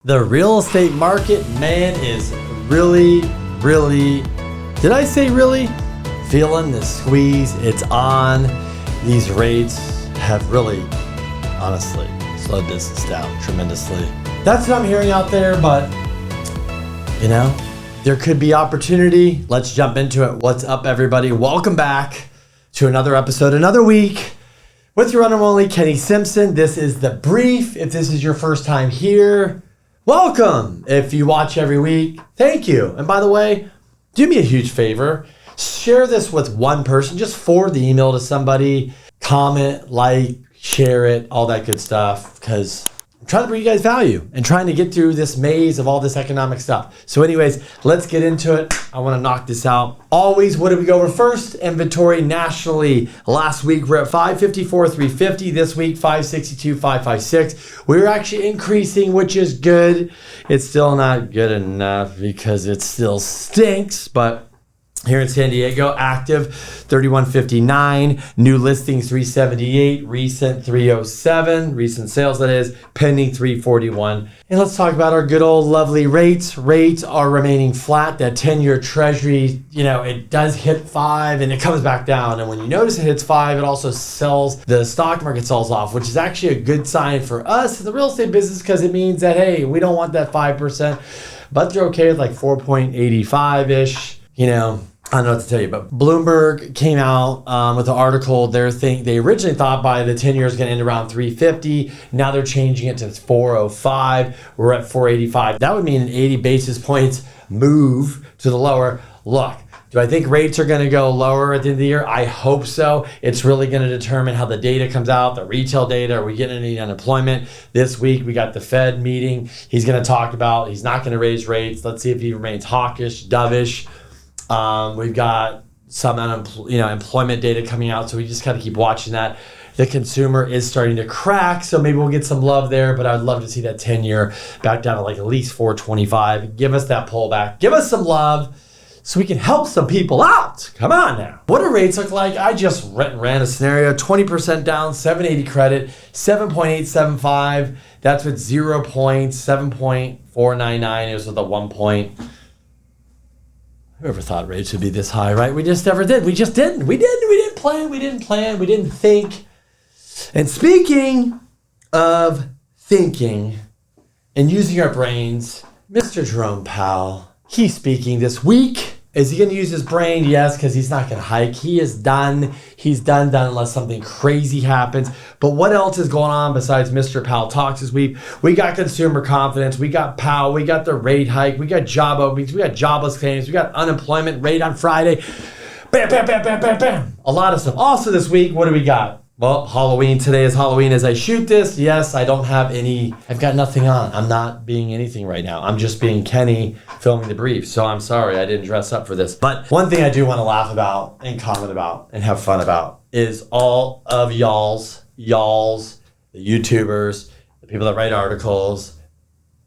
The real estate market, man, is really, did I say really? Feeling the squeeze. It's on. These rates have really, honestly, slowed business down tremendously. That's what I'm hearing out there, but, there could be opportunity. Let's jump into it. What's up, everybody? Welcome back to another episode, another week with your one and only Kenny Simpson. This is The Brief. If this is your first time here, welcome. If you watch every week, thank you. And by the way, do me a huge favor. Share this with one person. Just forward the email to somebody. Comment, like, share it, all that good stuff. Because I'm trying to bring you guys value and trying to get through this maze of all this economic stuff. So anyways, let's get into it. I want to knock this out. Always, what did we go over first? Inventory nationally. Last week, we're at 554,350. This week, 562,556. We're actually increasing, which is good. It's still not good enough because it still stinks, but here in San Diego, active 3159, new listings 378, recent 307, recent sales that is, pending 341. And let's talk about our good old lovely rates. Rates are remaining flat. That 10-year treasury, it does hit 5 and it comes back down. And when you notice it hits 5, it also sells, the stock market sells off, which is actually a good sign for us in the real estate business because it means that, hey, we don't want that 5%, but they're okay with like 4.85-ish, I don't know what to tell you, but Bloomberg came out with an article. They originally thought by the 10 years going to end around 350. Now they're changing it to 405. We're at 485. That would mean an 80 basis points move to the lower. Look, do I think rates are going to go lower at the end of the year? I hope so. It's really going to determine how the data comes out, the retail data. Are we getting any unemployment? This week, we got the Fed meeting. He's going to talk about he's not going to raise rates. Let's see if he remains hawkish, dovish. We've got some employment data coming out, so we just got to keep watching that. The consumer is starting to crack, so maybe we'll get some love there, but I'd love to see that 10-year back down to like at least 425. Give us that pullback. Give us some love so we can help some people out. Come on now. What do rates look like? I just ran a scenario, 20% down, 780 credit, 7.875. That's with 0 points, 7.499. It was with a 1 point. Whoever thought rates would be this high, right? We just never did. We just didn't. We didn't plan. We didn't think. And speaking of thinking and using our brains, Mr. Jerome Powell, he's speaking this week. Is he going to use his brain? Yes, because he's not going to hike. He is done. He's done unless something crazy happens. But what else is going on besides Mr. Powell talks this week? We got consumer confidence. We got Powell. We got the rate hike. We got job openings. We got jobless claims. We got unemployment rate on Friday. Bam, bam, bam, bam, bam, bam. A lot of stuff. Also this week, what do we got? Well, Halloween. Today is Halloween as I shoot this. Yes, I don't have any. I've got nothing on. I'm not being anything right now. I'm just being Kenny filming the brief. So I'm sorry I didn't dress up for this. But one thing I do want to laugh about and comment about and have fun about is all of y'all's, the YouTubers, the people that write articles,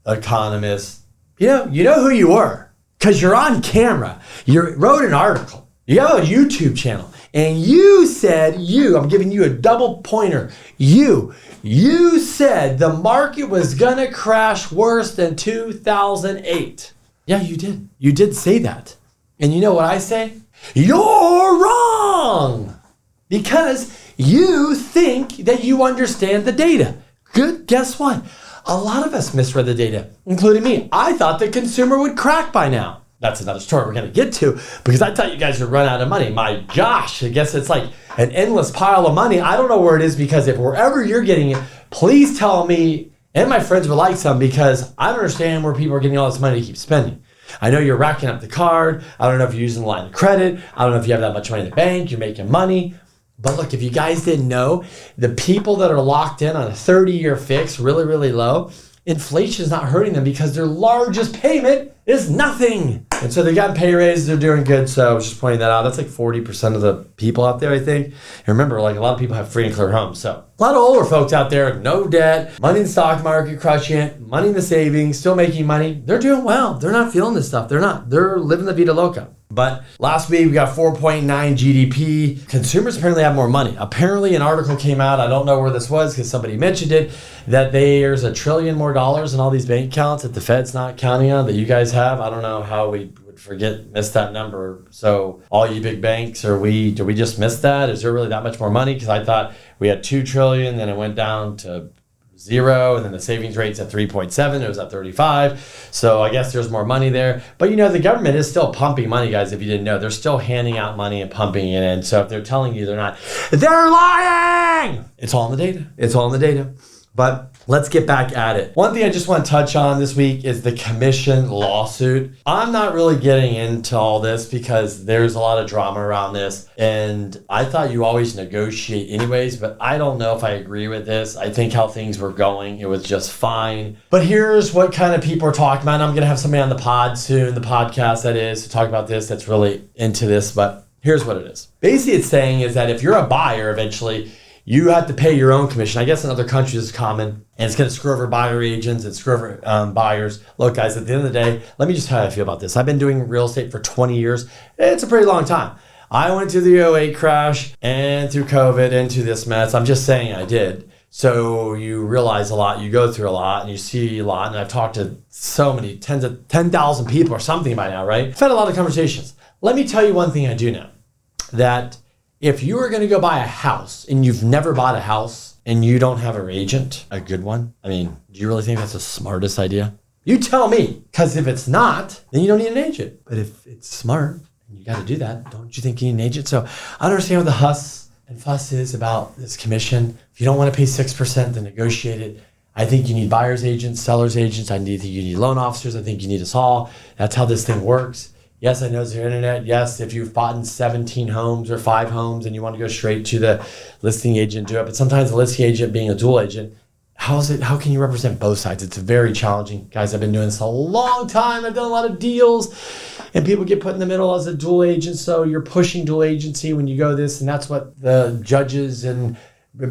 economists. You know who you were because you're on camera. You wrote an article. You have a YouTube channel. And you said, I'm giving you a double pointer. You said the market was going to crash worse than 2008. Yeah, you did. You did say that. And you know what I say? You're wrong. Because you think that you understand the data. Good. Guess what? A lot of us misread the data, including me. I thought the consumer would crack by now. That's another story we're going to get to because I thought you guys would run out of money. My gosh, I guess it's like an endless pile of money. I don't know where it is because if wherever you're getting it, please tell me and my friends would like some because I don't understand where people are getting all this money to keep spending. I know you're racking up the card. I don't know if you're using the line of credit. I don't know if you have that much money in the bank. You're making money. But look, if you guys didn't know, the people that are locked in on a 30-year fix, really, really low, inflation is not hurting them because their largest payment is nothing. And so they got pay raises, they're doing good. So I was just pointing that out. That's like 40% of the people out there, I think. And remember, like a lot of people have free and clear homes. So a lot of older folks out there, no debt, money in the stock market, crushing it, money in the savings, still making money. They're doing well. They're not feeling this stuff. They're not. They're living the vida loca. But last week we got 4.9 GDP. Consumers apparently have more money. Apparently an article came out, I don't know where this was because somebody mentioned it, that there's $1 trillion more in all these bank accounts that the Fed's not counting on, that you guys have. I don't know how we would miss that number. So all you big banks, did we just miss that? Is there really that much more money? Because I thought we had 2 trillion, then it went down to 0, and then the savings rate's at 3.7, it was at 35. So I guess there's more money there. But the government is still pumping money, guys, if you didn't know. They're still handing out money and pumping it in. So if they're telling you they're not, they're lying! It's all in the data. But let's get back at it. One thing I just want to touch on this week is the commission lawsuit. I'm not really getting into all this because there's a lot of drama around this. And I thought you always negotiate anyways, but I don't know if I agree with this. I think how things were going, it was just fine. But here's what kind of people are talking about. And I'm going to have somebody on the pod soon, the podcast that is, to talk about this that's really into this. But here's what it is. Basically, it's saying is that if you're a buyer eventually, you have to pay your own commission. I guess in other countries it's common, and it's going to screw over buyer agents and screw over buyers. Look, guys, at the end of the day, let me just tell you how I feel about this. I've been doing real estate for 20 years. It's a pretty long time. I went through the '08 crash and through COVID into this mess. I'm just saying I did. So you realize a lot, you go through a lot, and you see a lot. And I've talked to so many, 10,000 people or something by now, right? I've had a lot of conversations. Let me tell you one thing I do know, that if you are going to go buy a house and you've never bought a house and you don't have an agent, a good one, do you really think that's the smartest idea? You tell me, because if it's not, then you don't need an agent. But if it's smart and you got to do that, don't you think you need an agent? So I don't understand what the huss and fuss is about this commission. If you don't want to pay 6%, then negotiate it. I think you need buyer's agents, seller's agents. I think you need loan officers. I think you need us all. That's how this thing works. Yes, I know it's your internet. Yes, if you've bought in 17 homes or 5 homes and you want to go straight to the listing agent, do it. But sometimes the listing agent being a dual agent, how can you represent both sides? It's very challenging. Guys, I've been doing this a long time. I've done a lot of deals and people get put in the middle as a dual agent. So you're pushing dual agency when you go this, and that's what the judges and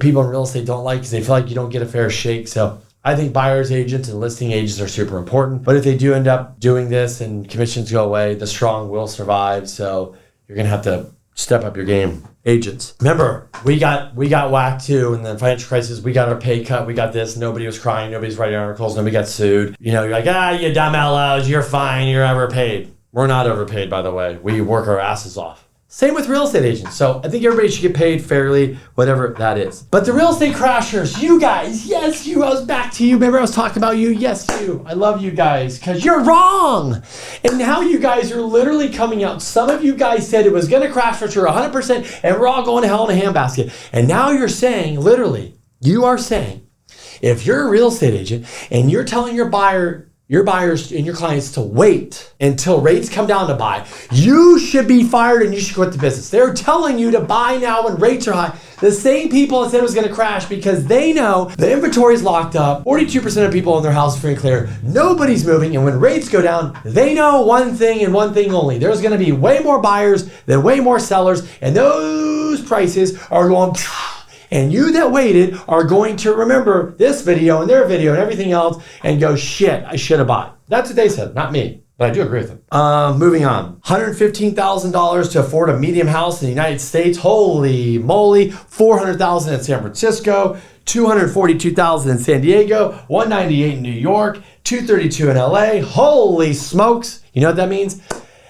people in real estate don't like because they feel like you don't get a fair shake. So I think buyer's agents and listing agents are super important. But if they do end up doing this and commissions go away, the strong will survive. So you're going to have to step up your game. Agents. Remember, we got whacked too in the financial crisis. We got our pay cut. We got this. Nobody was crying. Nobody's writing articles. Nobody got sued. You're like, you dumb LOs. You're fine. You're overpaid. We're not overpaid, by the way. We work our asses off. Same with real estate agents. So I think everybody should get paid fairly, whatever that is. But the real estate crashers, you guys, yes, you, I was back to you. Remember I was talking about you? Yes, you. I love you guys because you're wrong. And now you guys are literally coming out. Some of you guys said it was going to crash for sure, 100%, and we're all going to hell in a handbasket. And now you're saying, literally, you are saying, if you're a real estate agent and you're telling your buyers and your clients to wait until rates come down to buy, you should be fired and you should quit the business. They're telling you to buy now when rates are high. The same people that said it was going to crash because they know the inventory is locked up. 42% of people in their house are free and clear. Nobody's moving. And when rates go down, they know one thing and one thing only. There's going to be way more buyers than way more sellers. And those prices are going... And you that waited are going to remember this video and their video and everything else and go, shit, I should have bought. That's what they said, not me. But I do agree with them. Moving on. $115,000 to afford a medium house in the United States. Holy moly. $400,000 in San Francisco. $242,000 in San Diego. $198,000 in New York. $232,000 in LA. Holy smokes. You know what that means?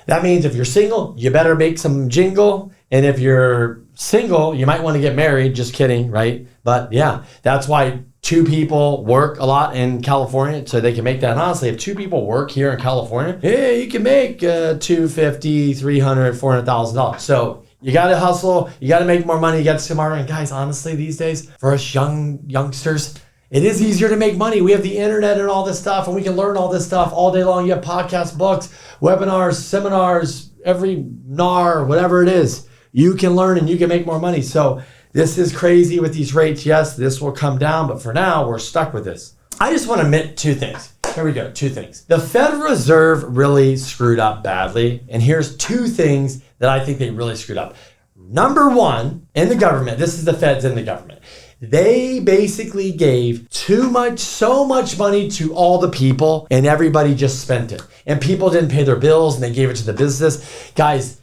That means if you're single, you better make some jingle. And if you're single, you might want to get married. Just kidding, right? But yeah, that's why 2 people work a lot in California so they can make that. And honestly, if 2 people work here in California, yeah, you can make $250,000, $300,000, $400,000. So you got to hustle. You got to make more money. You got to smarter. And guys, honestly, these days, for us youngsters, it is easier to make money. We have the internet and all this stuff, and we can learn all this stuff all day long. You have podcasts, books, webinars, seminars, every NAR, whatever it is. You can learn and you can make more money. So this is crazy with these rates. Yes, this will come down, but for now, we're stuck with this. I just want to admit 2 things. Here we go, 2 things. The Federal Reserve really screwed up badly. And here's 2 things that I think they really screwed up. Number 1, in the government, this is the feds in the government. They basically gave so much money to all the people, and everybody just spent it. And people didn't pay their bills, and they gave it to the business. Guys,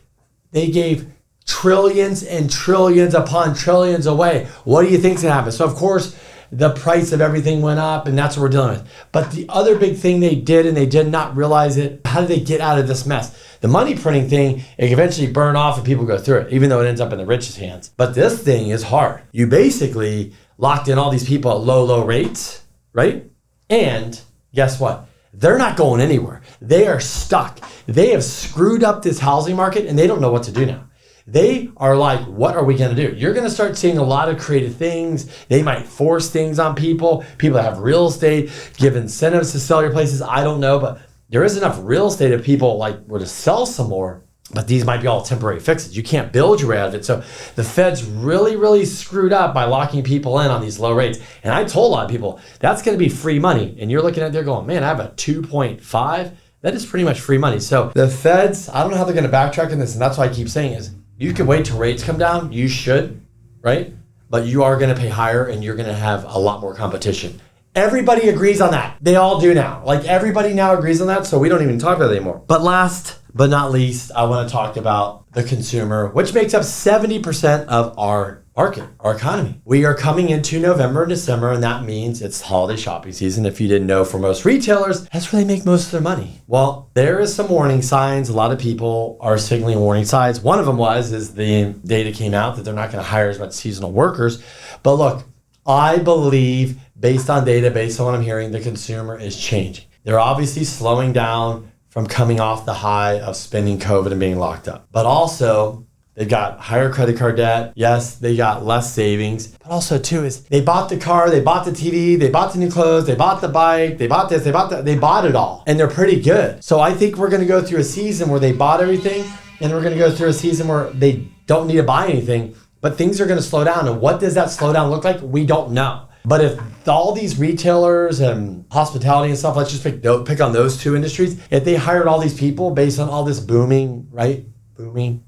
they gave trillions and trillions upon trillions away. What do you think's gonna happen? So of course, the price of everything went up, and that's what we're dealing with. But the other big thing they did, and they did not realize it, how did they get out of this mess? The money printing thing, it can eventually burn off and people go through it, even though it ends up in the richest hands. But this thing is hard. You basically locked in all these people at low rates, right? And guess what? They're not going anywhere. They are stuck. They have screwed up this housing market, and they don't know what to do now. They are like, what are we going to do? You're going to start seeing a lot of creative things. They might force things on people. People that have real estate, give incentives to sell your places. I don't know, but there is enough real estate if people were to sell some more, but these might be all temporary fixes. You can't build your way out of it. So the Fed's really screwed up by locking people in on these low rates. And I told a lot of people, that's going to be free money. And you're looking at there going, man, I have a 2.5. That is pretty much free money. So the Feds, I don't know how they're going to backtrack in this. And that's why I keep saying is, you can wait till rates come down. You should, right? But you are going to pay higher, and you're going to have a lot more competition. Everybody agrees on that. They all do now. Everybody now agrees on that, so we don't even talk about it anymore. But last but not least, I want to talk about the consumer, which makes up 70% of our market, our economy. We are coming into November and December, and that means it's holiday shopping season. If you didn't know, for most retailers, that's where they make most of their money. Well, there is some warning signs. A lot of people are signaling warning signs. One of them is the data came out that they're not going to hire as much seasonal workers. But look, I believe, based on data, based on what I'm hearing, the consumer is changing. They're obviously slowing down from coming off the high of spending COVID and being locked up. But also, they've got higher credit card debt. Yes, they got less savings. But also, too, is they bought the car, they bought the TV, they bought the new clothes, they bought the bike, they bought this, they bought it all. And they're pretty good. So I think we're going to go through a season where they bought everything, and we're going to go through a season where they don't need to buy anything, but things are going to slow down. And what does that slowdown look like? We don't know. But if all these retailers and hospitality and stuff, let's just pick on those two industries, if they hired all these people based on all this booming, right? Booming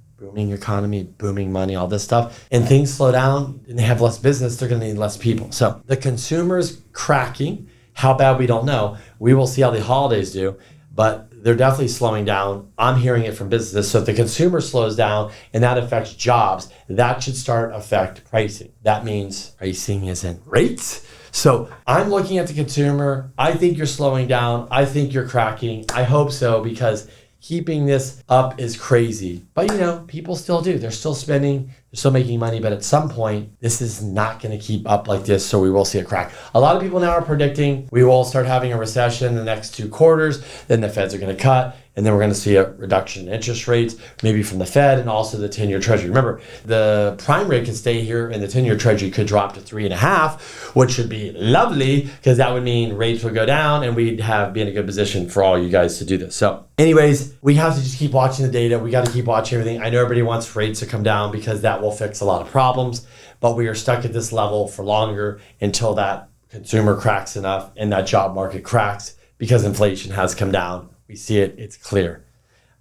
economy, booming money, all this stuff, and things slow down and they have less business, they're going to need less people. So the consumer's cracking. How bad, we don't know. We will see how the holidays do, but they're definitely slowing down. I'm hearing it from businesses. So if the consumer slows down and that affects jobs, that should start affect pricing. That means pricing isn't rates. So I'm looking at the consumer. I think you're slowing down. I think you're cracking. I hope so, because keeping this up is crazy. But people still do. They're still spending, they're still making money, but at some point, this is not going to keep up like this, so we will see a crack. A lot of people now are predicting we will start having a recession in the next 2 quarters, then the Feds are going to cut, and then we're going to see a reduction in interest rates, maybe from the Fed and also the 10-year Treasury. Remember, the prime rate can stay here, and the 10-year Treasury could drop to 3.5, which would be lovely, because that would mean rates would go down, and we'd be in a good position for all you guys to do this. So anyways, we have to just keep watching the data. We got to keep watching everything. I know everybody wants rates to come down because that will fix a lot of problems, but we are stuck at this level for longer until that consumer cracks enough and that job market cracks, because inflation has come down. We see it, it's clear.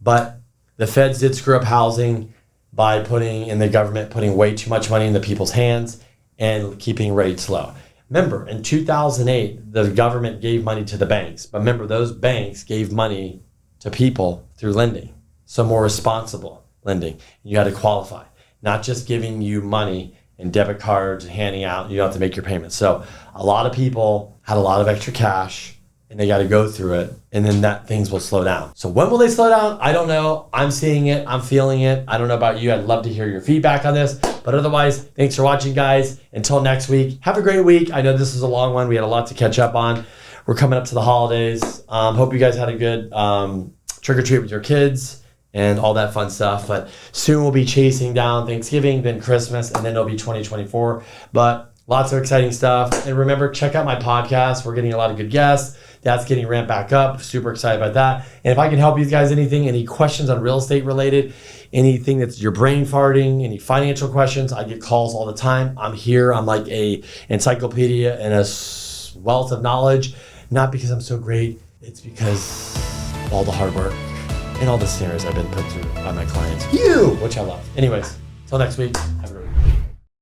But the Feds did screw up housing by the government putting way too much money in the people's hands and keeping rates low. Remember, in 2008, the government gave money to the banks. But remember, those banks gave money to people through lending. So more responsible lending. You had to qualify. Not just giving you money and debit cards and handing out, you don't have to make your payments. So a lot of people had a lot of extra cash, and they got to go through it, and then things will slow down. So when will they slow down? I don't know. I'm seeing it. I'm feeling it. I don't know about you. I'd love to hear your feedback on this. But otherwise, thanks for watching, guys. Until next week, have a great week. I know this is a long one. We had a lot to catch up on. We're coming up to the holidays. Hope you guys had a good trick-or-treat with your kids and all that fun stuff. But soon we'll be chasing down Thanksgiving, then Christmas, and then it'll be 2024. But lots of exciting stuff. And remember, check out my podcast. We're getting a lot of good guests. That's getting ramped back up. Super excited about that. And if I can help you guys any questions on real estate related, anything that's your brain farting, any financial questions, I get calls all the time. I'm here. I'm like a encyclopedia and a wealth of knowledge. Not because I'm so great. It's because of all the hard work and all the snares I've been put through by my clients. Which I love. Anyways, till next week.